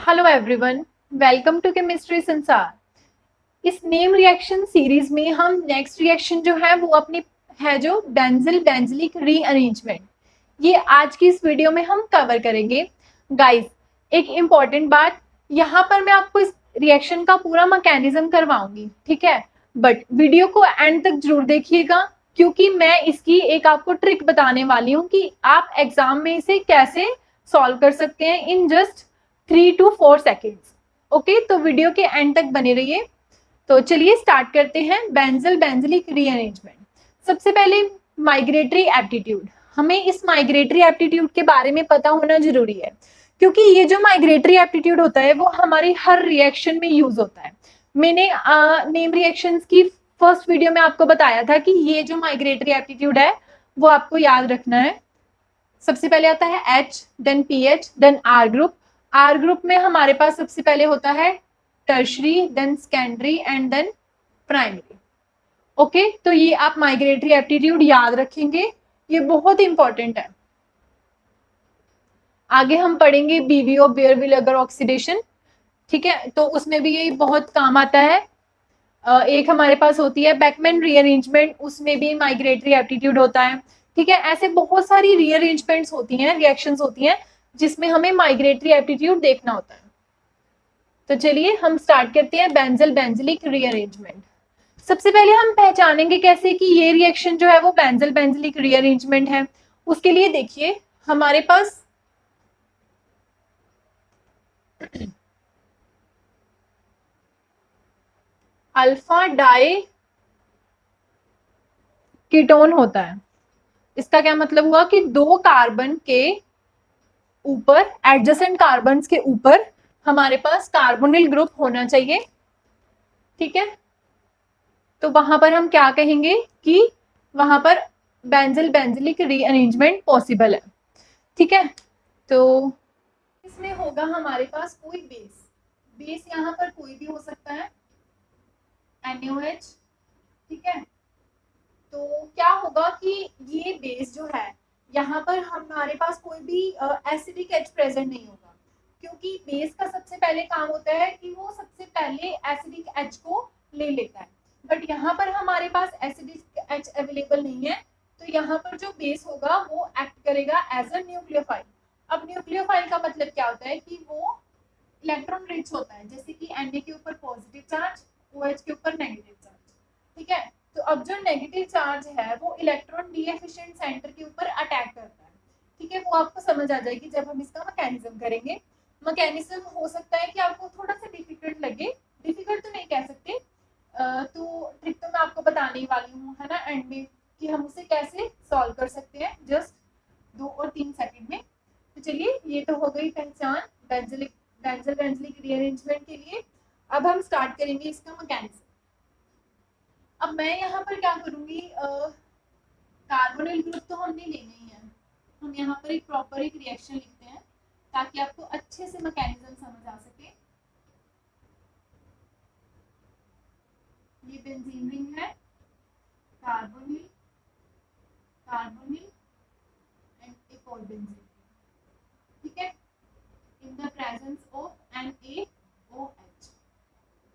Hello everyone, welcome to chemistry Sansar. इस name reaction series में हम नेक्स्ट रिएक्शन जो है वो अपनी है जो बेंजिल बेंजिलिक रीअरेंजमेंट, ये आज की इस वीडियो में हम कवर करेंगे। गाइस, एक इम्पॉर्टेंट बात, यहाँ पर मैं आपको इस रिएक्शन का पूरा मैकेनिज्म करवाऊंगी, ठीक है। बट वीडियो को एंड तक जरूर देखिएगा, क्योंकि मैं इसकी एक आपको ट्रिक बताने वाली हूँ कि आप एग्जाम में इसे कैसे सॉल्व कर सकते हैं in just 3 to 4 seconds. Okay, तो वीडियो के एंड तक बने रहिए। तो चलिए स्टार्ट करते हैं बेंजिल बेंजिलिक रीअरेंजमेंट। सबसे पहले माइग्रेटरी एप्टीट्यूड, हमें इस माइग्रेटरी एप्टीट्यूड के बारे में पता होना जरूरी है, क्योंकि ये जो माइग्रेटरी एप्टीट्यूड होता है वो हमारी हर रिएक्शन में यूज होता है। मैंने नेम रिएक्शंस की फर्स्ट वीडियो में आपको बताया था कि ये जो माइग्रेटरी एप्टीट्यूड है वो आपको याद रखना है। सबसे पहले आता है H, then PH, then R group. R group में हमारे पास सबसे पहले होता है tertiary, then secondary and then primary. Okay, तो ये आप माइग्रेटरी एप्टीट्यूड याद रखेंगे, ये बहुत इंपॉर्टेंट है। आगे हम पढ़ेंगे BBO, बेयर-विलगर ऑक्सीडेशन, ठीक है, तो उसमें भी ये बहुत काम आता है। एक हमारे पास होती है बेकमैन रीअरेंजमेंट, उसमें भी माइग्रेटरी एप्टीट्यूड होता है, ठीक है। ऐसे बहुत सारी रीअरेंजमेंट्स होती हैं, रिएक्शंस होती हैं जिसमें हमें माइग्रेटरी एप्टीट्यूड देखना होता है। तो चलिए हम स्टार्ट करते हैं बेंजिल बेंजिलिक रीअरेंजमेंट। सबसे पहले हम पहचानेंगे कैसे कि ये रिएक्शन जो है वो बेंजिल बेंजिलिक रीअरेंजमेंट है। उसके लिए देखिए हमारे पास अल्फा डाई कीटोन होता है। इसका क्या मतलब हुआ कि दो कार्बन के ऊपर, एडजेसेंट कार्बन के ऊपर हमारे पास कार्बोनिल ग्रुप होना चाहिए, ठीक है। तो वहां पर हम क्या कहेंगे कि वहां पर बेंजिल बेंजिलिक रीअरेंजमेंट पॉसिबल है, ठीक है। तो इसमें होगा हमारे पास कोई बेस, बेस यहाँ पर कोई भी हो सकता है, NaOH, ठीक है। तो क्या होगा कि ये बेस जो है यहाँ पर हमारे पास कोई भी एसिडिक एच प्रेजेंट नहीं होगा, क्योंकि बेस का सबसे पहले काम होता है कि वो सबसे पहले एसिडिक एच को ले लेता है। बट यहाँ पर हमारे पास एसिडिक एच अवेलेबल नहीं है, तो यहाँ पर जो बेस होगा वो एक्ट करेगा एज अ न्यूक्लियोफाइल। अब न्यूक्लियोफाइल का मतलब क्या होता है कि वो इलेक्ट्रॉन रिच होता है, जैसे कि Na के ऊपर पॉजिटिव चार्ज, OH के ऊपर नेगेटिव चार्ज, ठीक है। तो अब जो नेगेटिव चार्ज है वो इलेक्ट्रॉन डीएफिशिएंट सेंटर के ऊपर अटैक करता है, ठीक है। वो आपको समझ आ जाएगी जब हम इसका मैकेनिज्म करेंगे। मैकेनिज्म हो सकता है कि आपको थोड़ा सा डिफिकल्ट लगे, डिफिकल्ट तो नहीं कह सकते, तो ट्रिक तो मैं आपको बताने वाली हूँ, है ना, एंड में, कि हम उसे कैसे सॉल्व कर सकते हैं जस्ट 2 और 3 सेकंड में। तो चलिए, ये तो हो गई पहचान बेंजिल बेंजिलिक रीअरेंजमेंट के लिए। अब हम स्टार्ट करेंगे इसका मैकेनिज्म। अब मैं यहाँ पर क्या करूंगी, कार्बोनिल ग्रुप तो हमने लेना ही है, हम यहाँ पर एक प्रॉपर एक रिएक्शन लिखते हैं ताकि आपको अच्छे से मैकेनिज्म समझ आ सके। ये बेंजीन रिंग है, कार्बोनिल कार्बोनिल एंड एक और बेंजीन, ठीक है, in the presence of NaOH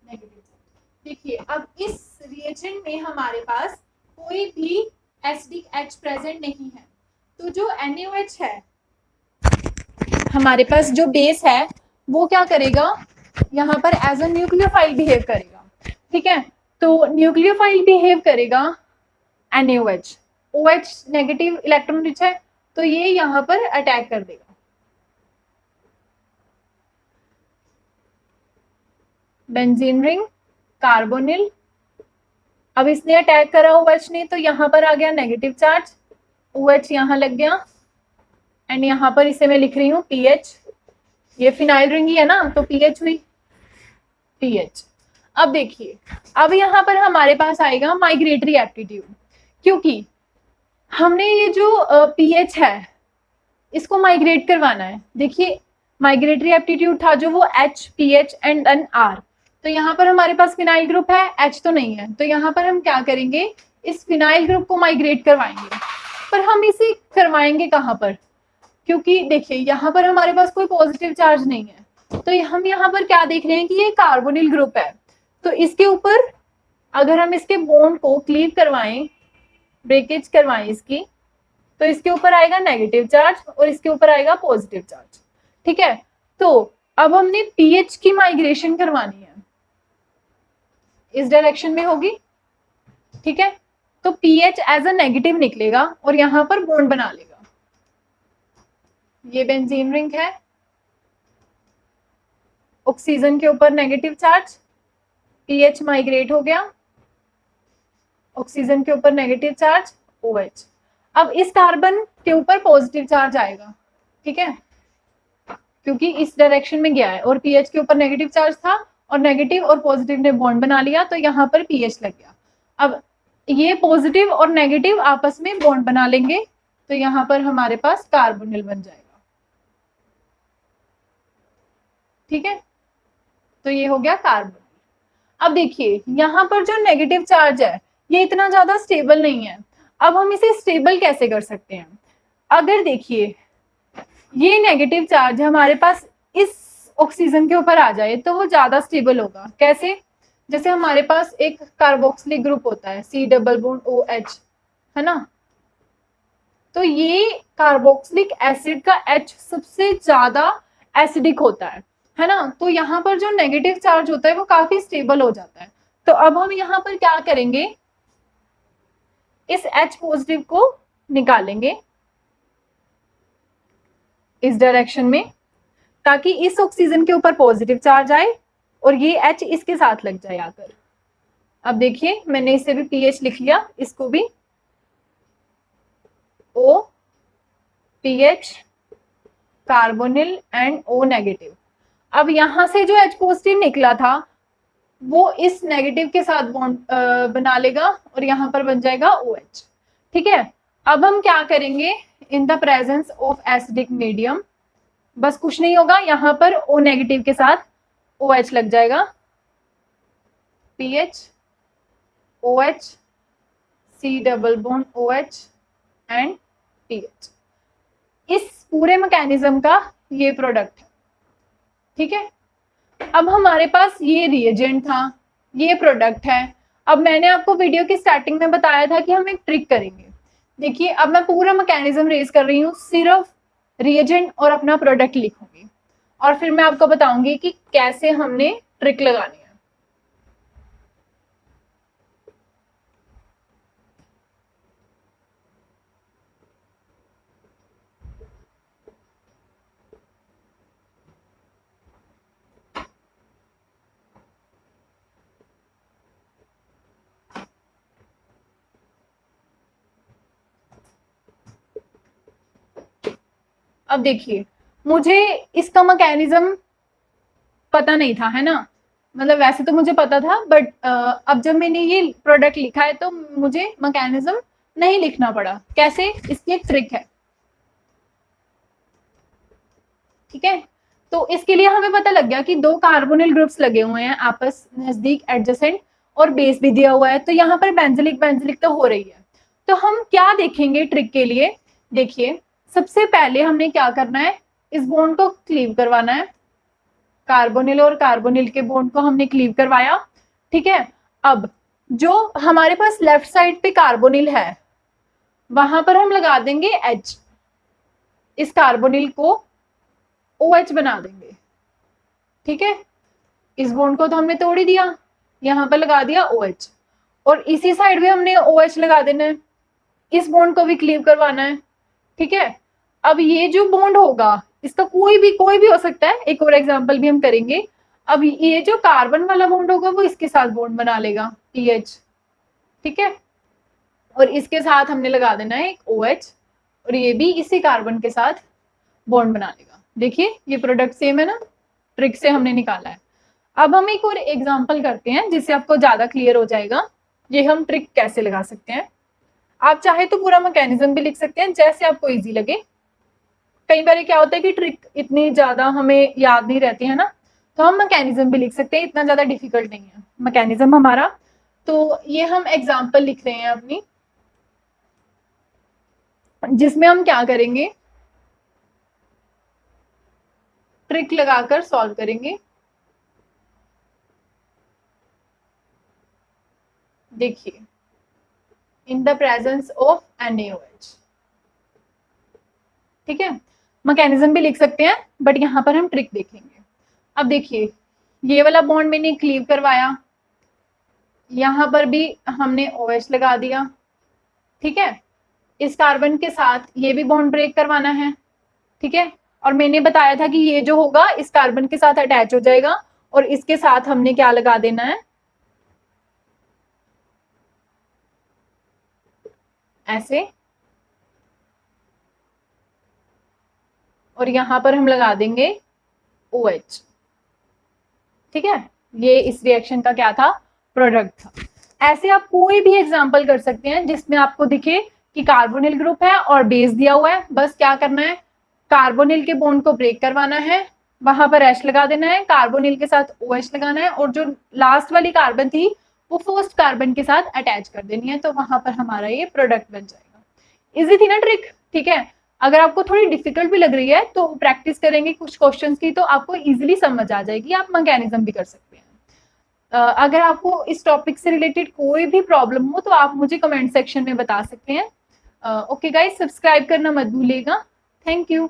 negative charge. देखिए अब इस रिएजेंट में हमारे पास कोई भी एसिडिक H प्रेजेंट नहीं है, तो जो NaOH है हमारे पास, जो बेस है, वो क्या करेगा, यहाँ पर एज अ न्यूक्लियोफाइल बिहेव करेगा, ठीक है। तो न्यूक्लियोफाइल बिहेव करेगा NaOH, OH negative electron rich है, तो ये यहाँ पर अटैक कर देगा। बेंजीन रिंग, कार्बोनिल, अब इसने अटैक करा OH ने, तो यहाँ पर आ गया नेगेटिव चार्ज, OH यहाँ लग गया, एंड यहाँ पर इसे मैं लिख रही हूँ PH। ये फिनाइल रिंग ही है ना, तो PH हुई, PH। अब देखिए, अब यहाँ पर हमारे पास आएगा माइग्रेटरी एप्टीट्यूड, क्योंकि हमने ये जो PH है इसको माइग्रेट करवाना है। देखिए माइग्रेटरी एप्टीट्यूड था जो वो H, PH and then R, तो यहाँ पर हमारे पास फिनाइल ग्रुप है, H तो नहीं है, तो यहाँ पर हम क्या करेंगे, इस फिनाइल ग्रुप को माइग्रेट करवाएंगे। पर हम इसे करवाएंगे कहाँ पर, क्योंकि देखिए यहाँ पर हमारे पास कोई पॉजिटिव चार्ज नहीं है, तो हम यहाँ पर क्या देख रहे हैं कि ये कार्बोनिल ग्रुप है, तो इसके ऊपर अगर हम इसके बॉन्ड को क्लीव करवाएं, ब्रेकेज करवाएं इसकी, तो इसके ऊपर आएगा नेगेटिव चार्ज और इसके ऊपर आएगा पॉजिटिव चार्ज। ठीक है, तो अब हमने पीएच की माइग्रेशन करवानी है, इस डायरेक्शन में होगी। ठीक है, तो पीएच एज अ नेगेटिव निकलेगा और यहां पर बॉन्ड बना लेगा। ये बेंजीन रिंग है, ऑक्सीजन के ऊपर नेगेटिव चार्ज, पीएच माइग्रेट हो गया, ऑक्सीजन के ऊपर नेगेटिव चार्ज OH। अब इस कार्बन के ऊपर पॉजिटिव चार्ज आएगा। ठीक है, क्योंकि इस डायरेक्शन में गया है और पीएच के ऊपर नेगेटिव चार्ज था और नेगेटिव और पॉजिटिव ने बॉन्ड बना लिया, तो यहाँ पर पीएच लग गया। अब ये पॉजिटिव और नेगेटिव आपस में बॉन्ड बना लेंगे, तो यहाँ पर हमारे पास कार्बोनिल बन जाएगा। ठीक है, तो ये हो गया कार्बोनिल। अब देखिए यहाँ पर जो नेगेटिव चार्ज है ये इतना ज्यादा स्टेबल नहीं है। अब हम इसे स्टेबल कैसे कर सकते हैं? अगर देखिए ये नेगेटिव चार्ज हमारे पास इस ऑक्सीजन के ऊपर आ जाए तो वो ज्यादा स्टेबल होगा। कैसे? जैसे हमारे पास एक कार्बोक्सिलिक ग्रुप होता है C डबल बॉन्ड OH, है ना, तो ये कार्बोक्सिलिक एसिड का H सबसे ज्यादा एसिडिक होता है ना, तो यहाँ पर जो नेगेटिव चार्ज होता है वो काफी स्टेबल हो जाता है। तो अब हम यहाँ पर क्या करेंगे, इस H पॉजिटिव को निकालेंगे इस डायरेक्शन में, ताकि इस ऑक्सीजन के ऊपर पॉजिटिव चार्ज आए और ये H इसके साथ लग जाए आकर। अब देखिए मैंने इसे भी पीएच लिख लिया, इसको भी O pH carbonyl and O negative. अब यहां से जो H पॉजिटिव निकला था वो इस नेगेटिव के साथ बॉन्ड बना लेगा और यहाँ पर बन जाएगा OH। ठीक है, अब हम क्या करेंगे, in the presence of acidic medium, बस कुछ नहीं होगा, यहाँ पर O नेगेटिव के साथ OH लग जाएगा, pH OH C double bond OH and pH. इस पूरे मैकेनिज्म का ये प्रोडक्ट है। ठीक है, अब हमारे पास ये रिएजेंट था, ये प्रोडक्ट है। अब मैंने आपको वीडियो की स्टार्टिंग में बताया था कि हम एक ट्रिक करेंगे। देखिए अब मैं पूरा मैकेनिज्म रेज कर रही हूँ, सिर्फ रिएजेंट और अपना प्रोडक्ट लिखूंगी और फिर मैं आपको बताऊंगी कि कैसे हमने ट्रिक लगानी है। अब देखिए मुझे इसका मैकेनिज्म पता नहीं था, है ना, मतलब वैसे तो मुझे पता था बट अब जब मैंने ये प्रोडक्ट लिखा है तो मुझे मैकेनिज्म नहीं लिखना पड़ा। कैसे? इसकी एक ट्रिक है। ठीक है, तो इसके लिए हमें पता लग गया कि दो कार्बोनिल ग्रुप्स लगे हुए हैं आपस नजदीक एडजेसेंट और बेस भी दिया हुआ है, तो यहाँ पर बेंजलिक बेंजलिक तो हो रही है। तो हम क्या देखेंगे ट्रिक के लिए? देखिए सबसे पहले हमने क्या करना है, इस बॉन्ड को क्लीव करवाना है, कार्बोनिल और कार्बोनिल के बॉन्ड को हमने क्लीव करवाया। ठीक है, अब जो हमारे पास लेफ्ट साइड पे कार्बोनिल है वहां पर हम लगा देंगे H, इस कार्बोनिल को OH बना देंगे। ठीक है, इस बॉन्ड को तो हमने तोड़ ही दिया, यहाँ पर लगा दिया OH और इसी साइड भी हमने OH लगा देना है, इस बॉन्ड को भी क्लीव करवाना है। ठीक है, अब ये जो बॉन्ड होगा इसका कोई भी हो सकता है, एक और एग्जांपल भी हम करेंगे। अब ये जो कार्बन वाला बॉन्ड होगा वो इसके साथ बॉन्ड बना लेगा PH। ठीक है, और इसके साथ हमने लगा देना है एक OH और ये भी इसी कार्बन के साथ बॉन्ड बना लेगा। देखिए ये प्रोडक्ट सेम है ना, ट्रिक से हमने निकाला है। अब हम एक और एग्जांपल करते हैं जिससे आपको ज्यादा क्लियर हो जाएगा ये हम ट्रिक कैसे लगा सकते हैं। आप चाहे तो पूरा मैकेनिज्म भी लिख सकते हैं, जैसे आपको इजी लगे। कई बार क्या होता है कि ट्रिक इतनी ज्यादा हमें याद नहीं रहती है ना, तो हम मैकेनिज्म भी लिख सकते हैं, इतना ज्यादा डिफिकल्ट नहीं है मैकेनिज्म हमारा। तो ये हम एग्जांपल लिख रहे हैं अपनी, जिसमें हम क्या करेंगे, ट्रिक लगाकर सॉल्व करेंगे। देखिए, in the presence of NaOH, ठीक है, मैकेनिज्म भी लिख सकते हैं बट यहां पर हम ट्रिक देखेंगे। अब देखिए, ये वाला बॉन्ड मैंने क्लीव करवाया, यहां पर भी हमने OH लगा दिया, ठीक है, इस कार्बन के साथ ये भी बॉन्ड ब्रेक करवाना है, ठीक है, और मैंने बताया था कि ये जो होगा इस कार्बन के साथ अटैच हो जाएगा और इसके साथ हमने क्या लगा देना है, ऐसे, और यहां पर हम लगा देंगे OH, ठीक है, ये इस रिएक्शन का क्या था, प्रोडक्ट था। ऐसे आप कोई भी एग्जांपल कर सकते हैं जिसमें आपको दिखे कि कार्बोनिल ग्रुप है और बेस दिया हुआ है, बस क्या करना है, कार्बोनिल के बॉन्ड को ब्रेक करवाना है, वहां पर H लगा देना है, कार्बोनिल के साथ OH लगाना है और जो लास्ट वाली कार्बन थी वो फर्स्ट कार्बन के साथ अटैच कर देनी है, तो वहां पर हमारा ये प्रोडक्ट बन जाएगा। इजी थी ना ट्रिक, ठीक है। अगर आपको थोड़ी डिफिकल्ट भी लग रही है तो प्रैक्टिस करेंगे कुछ क्वेश्चंस की तो आपको इजीली समझ आ जाएगी, आप मैकेनिज्म भी कर सकते हैं। अगर आपको इस टॉपिक से रिलेटेड कोई भी प्रॉब्लम हो तो आप मुझे कमेंट सेक्शन में बता सकते हैं। ओके गाइस, सब्सक्राइब करना मत भूलिएगा। Thank you.